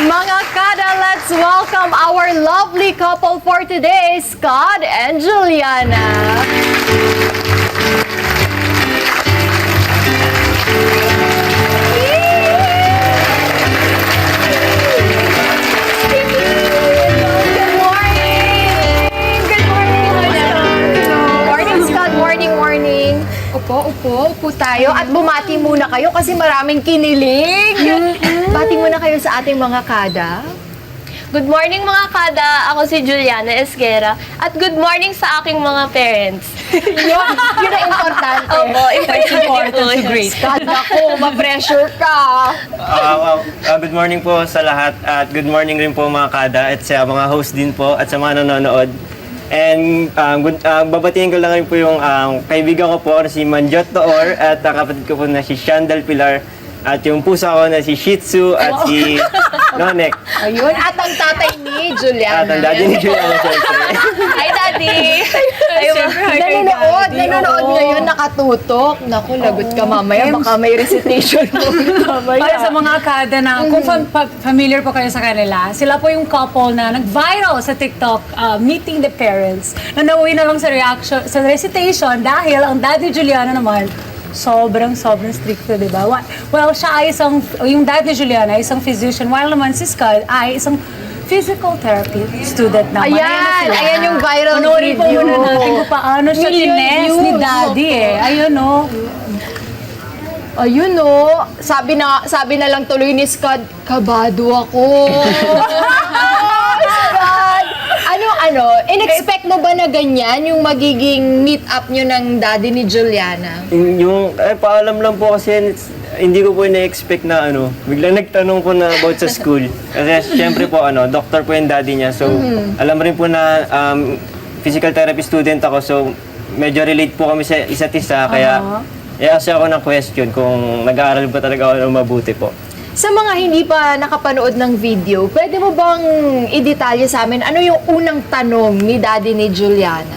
Mga kada, let's welcome our lovely couple for today, Scott and Juliana. Good morning! Good morning! Morning, Scott. Morning. Upo tayo. At bumati muna kayo kasi maraming kinilig. Bati muna kayo sa ating mga kada. Good morning mga kada, ako si Juliana Esguera at good morning sa aking mga parents. Yun ang importante. Opo, important po yun. Scott, ako, ma-pressure ka. Good morning po sa lahat at good morning rin po mga kada at sa mga host din po at sa mga nanonood. And babatiin ko lang rin po yung kaibigan ko po si Manjot Toor at kapatid ko po na si Shandal Pilar at yung pusa ko na si Shih Tzu at si Nonek. Ayun, at ang tatay ni Juliana. At ang daddy ni Juliana siyempre. Hi Daddy! Nanonood ngayon, nakatutok. Naku, lagot ka mamaya, baka may recitation mo mamaya. Para sa mga kada na, kung familiar po kayo sa kanila, sila po yung couple na nag-viral sa TikTok, meeting the parents, na nauwi na lang sa reaction, sa recitation dahil ang daddy Juliana naman, sobrang stricto, di ba? Well, siya ay yung dad ni Juliana ay isang physician, while naman si Scott ay isang physical therapy student naman. Ayan yung viral Panoorin po video. muna natin kung paano siya Million tines ni views. daddy eh. Ayun o. Ayun o, sabi na lang tuloy ni Scott, kabado ako. Scott! In-expect mo ba na ganyan yung magiging meet-up nyo ng daddy ni Juliana? Paalam lang po kasi hindi ko po na-expect na biglang nagtanong po na about sa school. Kasi syempre po doctor po yung daddy niya. So alam rin po na physical therapy student ako. So medyo relate po kami sa isa't isa. Kaya i-ask ako ng question kung nag-aaral ba talaga ako ng mabuti po. Sa mga hindi pa nakapanood ng video, pwede mo bang i-detalye sa amin ano yung unang tanong ni daddy ni Juliana?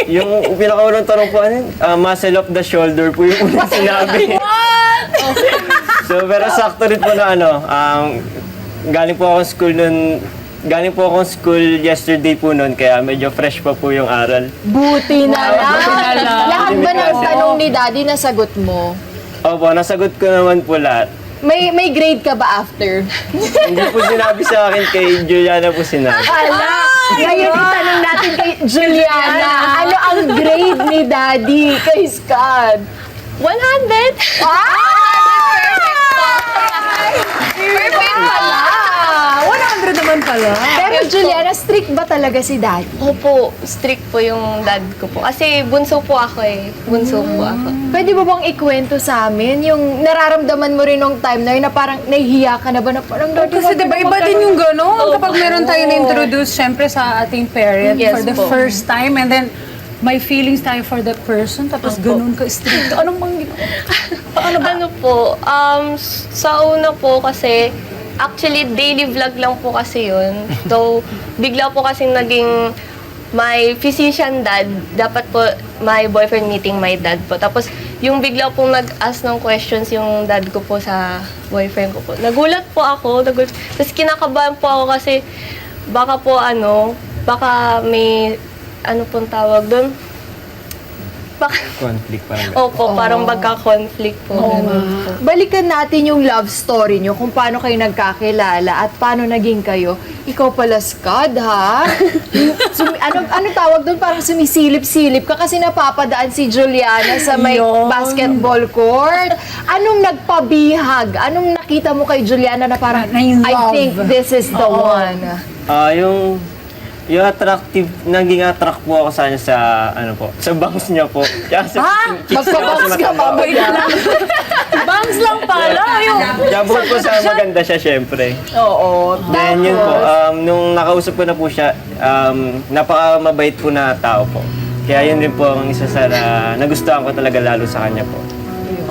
Yung pinakaunang tanong po, muscle of the shoulder po yung unang sinabi. So, pero sakto rin po na galing po akong school yesterday po noon, kaya medyo fresh pa po yung aral. Buti na lang. Lahat ba ng Kasi- tanong ni daddy nasagot mo? Opo, nasagot ko naman po lahat. May grade ka ba after? Hindi po sinabi sa akin, kay Juliana po sinabi. Ala! Ngayon itanong natin kay Juliana, ano ang grade ni daddy kay Scott? 100! Perfect pala! 100 naman pala. Pero Juliana, strict ba talaga si daddy? Opo, strict po yung dad ko po. Kasi bunso po ako eh. Bunso po ako. Pwede mo bang ikwento sa amin yung nararamdaman mo rin nung time na yun na parang nahihiya ka na ba na parang daddy, Kasi wag ka diba na iba din yung gano'n kapag meron tayo Oo. na-introduce syempre sa ating parent Yes for the po. first time and then may feelings tayo for that person tapos ganun ka strict. Anong mang Paano ba? Ano po, sa una po kasi, actually daily vlog lang po kasi yun. So, bigla po kasi naging my physician dad, dapat po my boyfriend meeting my dad po. Tapos, yung bigla pong nag-ask ng questions yung dad ko po sa boyfriend ko po. Nagulat po ako, tapos kinakabahan po ako kasi baka po baka may, pong tawag doon? Baka, Conflict parang. opo, parang magka-conflict po. ganun po. Balikan natin yung love story nyo, kung paano kayo nagkakilala at paano naging kayo. Ikaw pala, Scott, ha? ano tawag doon? Parang sumisilip-silip ka kasi napapadaan si Juliana sa may Yun. basketball court. Anong nagpabihag? Anong nakita mo kay Juliana na parang, Na in I love. think this is the one? Yung naging attract po ako sa kanya sa bangs niya po. Kasi, Magpabangs ka pa ba yan? Bangs lang pala. Kaya bukod po sa maganda siya, syempre. Oo. Then yun po, nung nakausap ko na po siya, napaka-mabait po na tao po. Kaya yun din po ang isa sa nagustuhan ko talaga lalo sa kanya po.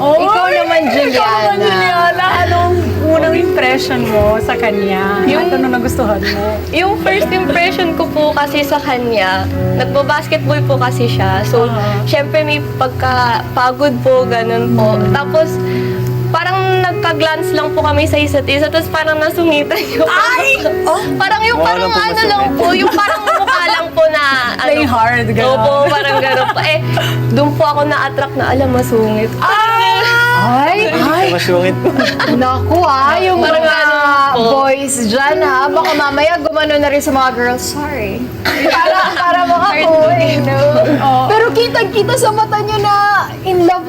Ikaw naman, Juliana. Juliana, anong unang impression mo sa kanya? At ano nagustuhan mo? Yung first impression ko po kasi sa kanya, nagbabasketball po kasi siya. So, syempre may pagkapagod po, ganun po. Tapos, parang nagka-glance lang po kami sa isa't isa, tapos parang nasungitan yung... Ay! Parang yung Mukha parang lang po ano lang po, yung parang mukha lang po na... Play hard, gano'n. Opo, parang gano'n po. Doon po ako na-attract na, alam, masungit. Ay! Masungit po. Naku yung Parang mga ganun po. boys dyan baka mamaya gumano na rin sa mga girls. Sorry. para makakuha no? Pero kitang-kita sa mata nyo na in love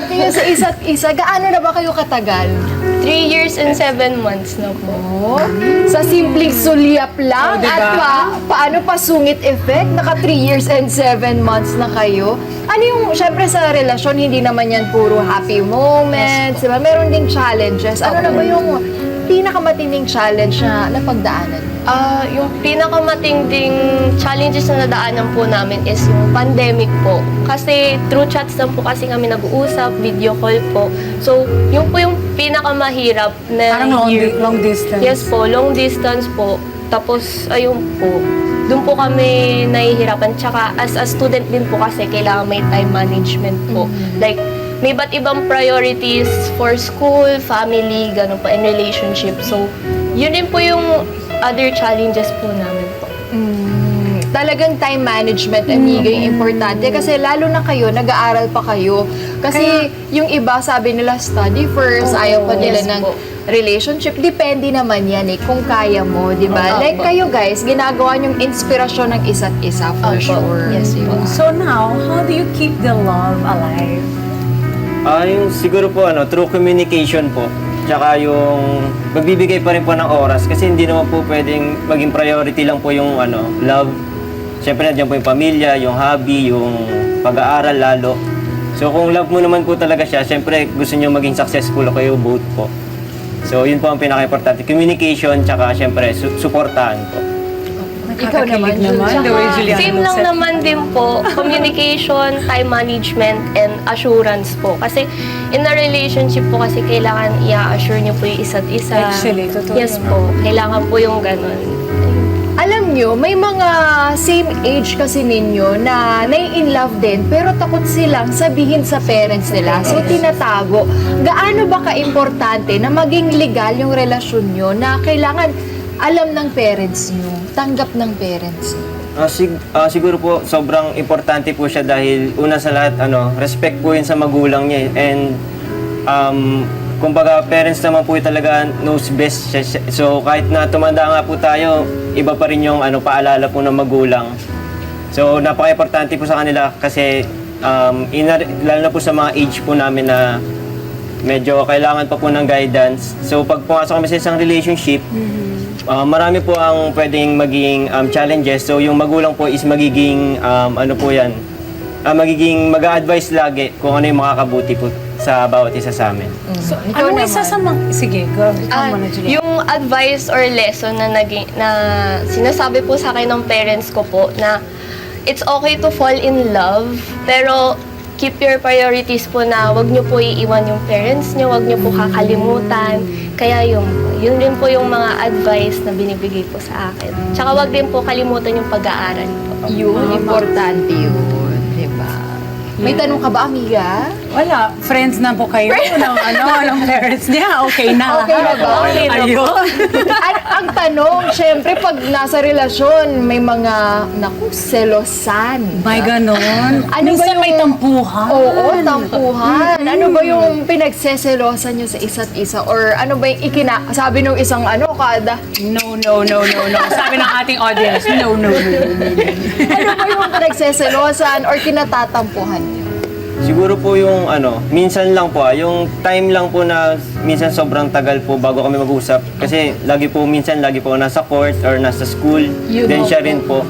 kayo sa isa't isa. Gaano na ba kayo katagal? 3 years and 7 months na po. Sa simpleng sulyap lang diba? at paano pa sungit effect? Naka 3 years and 7 months na kayo. Ano yung, syempre sa relasyon, hindi naman yan puro happy moments, diba? Meron ding challenges. Ano na ba yung pinakamatinding challenge na napagdaanan? Yung pinakamatinding challenges na nadaanan po namin is yung pandemic po. Kasi through chats lang po kasi kami nag-uusap, video call po. So, yun po yung pinakamahirap na Parang year. long distance. Yes po, long distance po. Tapos, ayun po, doon po kami nahihirapan. Tsaka as a student din po kasi kailangan may time management po. Like, may iba't ibang priorities for school, family, ganun po, and relationship. So, yun din po yung other challenges po namin po. Talagang time management, amiga, yung importante. Kasi lalo na kayo, nag-aaral pa kayo. Kasi yung iba, sabi nila, study first, ayaw pa nila yes ng po. relationship. Depende naman yan kung kaya mo, di ba? Opo. Like kayo guys, ginagawa yung inspirasyon ng isa't isa for Opo. sure. Yes po. So now, how do you keep the love alive? Yung siguro po through communication po. Tsaka yung magbibigay pa rin po ng oras kasi hindi naman po pwedeng maging priority lang po yung love. Siyempre nandiyan po yung pamilya, yung hobby, yung pag-aaral lalo. So kung love mo naman po talaga siya, siyempre gusto niyo maging successful kayo both po. So yun po ang pinaka-importante. Communication, tsaka siyempre suportahan po. Ikaw naman, the way Juliana Same looks lang at naman din po, communication, time management, and assurance po. Kasi in a relationship po kasi kailangan i-assure niyo po yung isa't isa. Actually, totoo Yes naman. po, kailangan po yung ganun. Alam nyo, may mga same age kasi ninyo na nai-in-love din pero takot silang sabihin sa parents nila. So, tinatago. Gaano ba ka-importante na maging legal yung relasyon nyo na kailangan alam ng parents nyo, tanggap ng parents nyo? Siguro po sobrang importante po siya dahil una sa lahat respect po yun sa magulang niya and kumbaga parents naman po talaga knows best siya. So kahit na tumanda nga po tayo, iba pa rin yung paalala po ng magulang. So napaka-importante po sa kanila kasi lalo na po sa mga age po namin na medyo kailangan pa po ng guidance. So pag pumasok kami sa isang relationship, marami po ang pwedeng maging challenges. So yung magulang po is magiging magiging mag-a-advise lagi kung ano yung makakabuti po sa bawat isa sa amin. So, ano isa sa mga... Sige, go. Ikaw muna, Juliana. Yung advice or lesson na sinasabi po sa akin ng parents ko po na it's okay to fall in love, pero keep your priorities po na wag niyo po iiwan yung parents niyo, wag niyo po kakalimutan. Kaya yun din po yung mga advice na binibigay po sa akin. Tsaka wag din po kalimutan yung pag-aaral po. Yun, importante yun. Diba? May tanong ka ba, amiga? Wala. Friends na po kayo ng parents niya. Okay na. Okay na ba? Okay na po. Ayun. Ang tanong, syempre, pag nasa relasyon, may mga, selosan. May ganon. Ano ba Minsan yung- may tampuhan. Oo, tampuhan. Ano ba yung pinagseselosan nyo sa isa't isa? Or ano ba yung sabi nung isang kada? No. Sabi ng ating audience, no. Ano ba yung pinagseselosan or kinatatampuhan nyo? Siguro po yung minsan lang po yung time lang po na minsan sobrang tagal po bago kami mag-usap. Kasi lagi po nasa court or nasa school. Then siya rin po.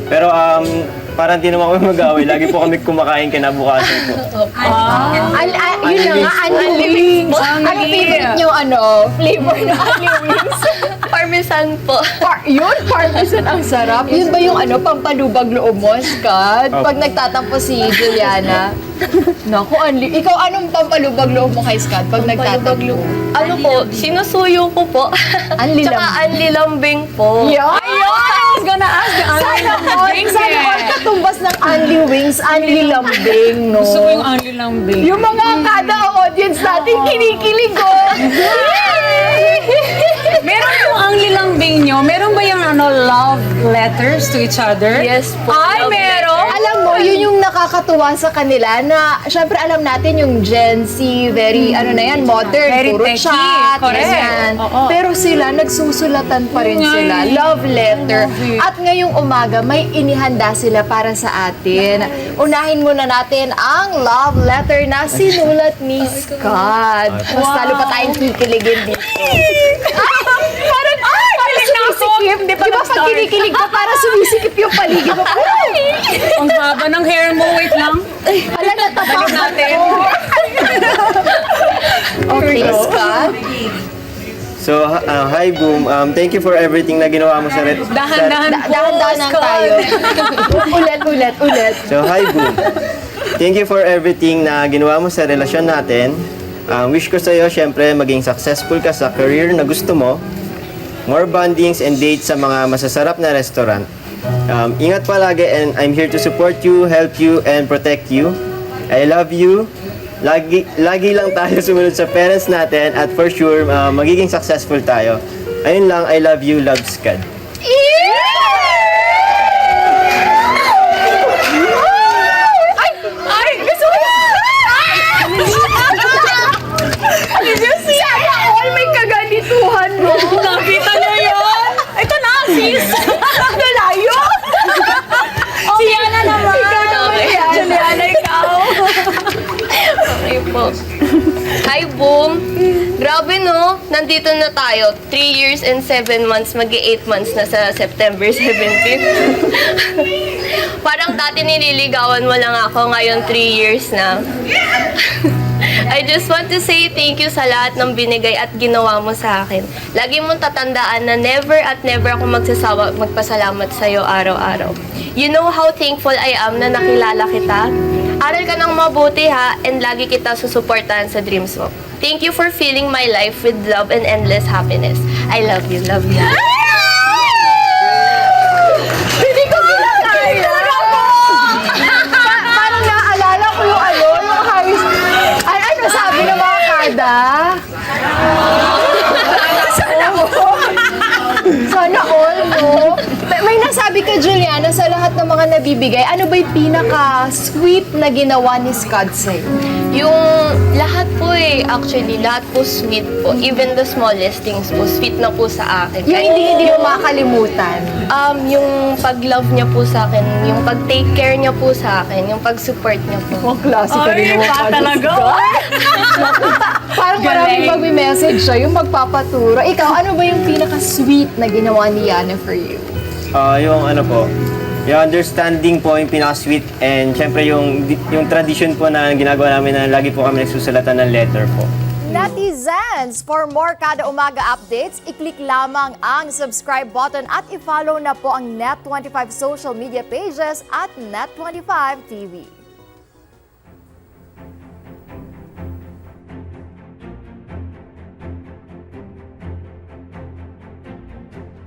Pero parang di naman kami mag-away. Lagi po kami kumakain kinabukasan po. Yun na nga, Unli Wings. Ano favorite nyo, flavor ng Unli Wings? Parmesan po. Parmesan ang sarap. Yun ba yung pampalubag loob mo, Scott? Pag nagtatampo si Juliana. Naku, ikaw anong pampalubag loob mo kay Scott pag nagtatampo? Ano po, sinusuyo ko po. Anli Tsaka lambing. anli lambing po. Ayun! was gonna ask the Sana Only all, Lambing sana all eh. katumbas ng Only Wings, Only Lambing, no? Gusto ko yung Only Lambing. Yung mga kada audience natin kinikilig, oh. Meron yung Only Lambing nyo, meron ba yung love letters to each other? Yes po, Ay, love meron? Alam mo, yun yung nakakatuwa sa kanila na, syempre alam natin yung Gen Z, very, modern, Very puro techie, chat, correct. ganyan. Oo. Pero sila, nagsusulatan pa rin Yun nga sila. eh. Love letter. Love it. At ngayong umaga, may inihanda sila para sa atin. Unahin muna natin ang love letter na sinulat ni Scott. Mas lalo pa tayong kikiligin dito. Parang sumisikip. Di ba pag kinikilig ka, parang sumisikip yung paligid mo. Ang haba ng hair mo, wait lang. Hala, natapak Balik natin. Okay, Scott. So, hi Boom. Thank you for everything na ginawa mo sa Dahan-dahan po, Dahan-dahan Scott. tayo. ulit. So, hi Boom. Thank you for everything na ginawa mo sa relasyon natin. Wish ko sa'yo, syempre, maging successful ka sa career na gusto mo. More bondings and dates sa mga masasarap na restaurant. Ingat palagi and I'm here to support you, help you, and protect you. I love you. Lagi lang tayo sumunod sa parents natin at for sure, magiging successful tayo. Ayun lang, I love you, love Scud. Ay, gusto ko Sana all may kaganituhan, no? Nakita niyo yun? Ito na, sis. Nalayo! Si Yana naman. Ikaw naman yan. Juliana, ikaw. Okay po. Hi, Boom! Grabe, no? Nandito na tayo. 3 years and 7 months. Mag-8 months na sa September 17. Parang dati nililigawan mo lang ako. Ngayon, 3 years na. I just want to say thank you sa lahat ng binigay at ginawa mo sa akin. Lagi mong tatandaan na never at never ako magsasawa magpasalamat sa iyo araw-araw. You know how thankful I am na nakilala kita? Aral ka ng mabuti ha, and lagi kita susuportahan sa dreams mo. Thank you for filling my life with love and endless happiness. I love you, love you. Hindi ko kinakaya. Parang naalala ko yung yung Harris. Ano sabi ng mga kada? Sana all, no? May nasabi ka, Juliana, sa lahat ng mga nabibigay, ano ba yung pinaka-sweet na ginawa ni Scott sa'yo? Yung lahat po actually, lahat po sweet po. Even the smallest things po, sweet na po sa akin. Yung hindi mo makakalimutan. Yung pag-love niya po sa akin, yung pag-take care niya po sa akin, yung pag-support niya po. Ang klase ka rin naman pa talaga. Parang maraming Galing. magme-message siya, yung magpapaturo. Ikaw, ano ba yung pinaka-sweet na ginawa ni Yana for you? Yung understanding po yung pinaka-sweet and syempre yung tradition po na ginagawa namin na lagi po kami nagsusulatan ng letter po. Netizens, for more Kada Umaga updates, i-click lamang ang subscribe button at i-follow na po ang Net25 social media pages at Net25 TV.